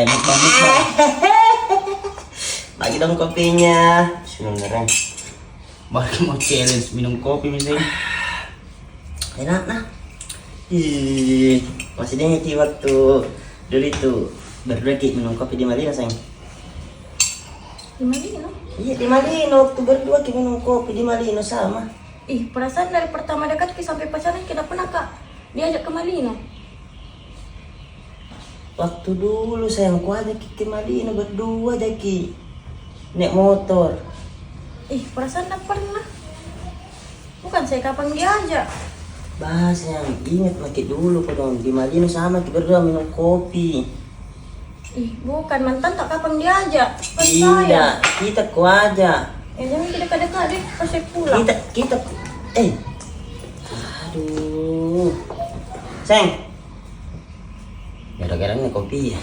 Mukbang. Bagi dong kopinya. Sebenarnya. Balik mau challenge minum kopi misalnya. Enak nah. Masih ingat waktu dulu itu berdua minum kopi di Malino sayang. Di Malino? Iya di Malino waktu berdua minum kopi di Malino sama. Ih, perasaan dari pertama dekat sampai pacaran kita pernah kak diajak ke Malino. Waktu dulu sayang ku ajak ke Malino berdua Jaki naik motor. Ih, perasaan tak pernah. Bukan saya kapan diajak. Bahas yang ingat mati dulu kok dong di Malino sama kita berdua minum kopi. Ih, bukan mantan tak kapan diajak. Pas Iya, saya. kita ku aja. Jangan kita dekat-dekat deh pas saya pulang. Kita aduh. Sayang. Gara-gara ini kopi ya.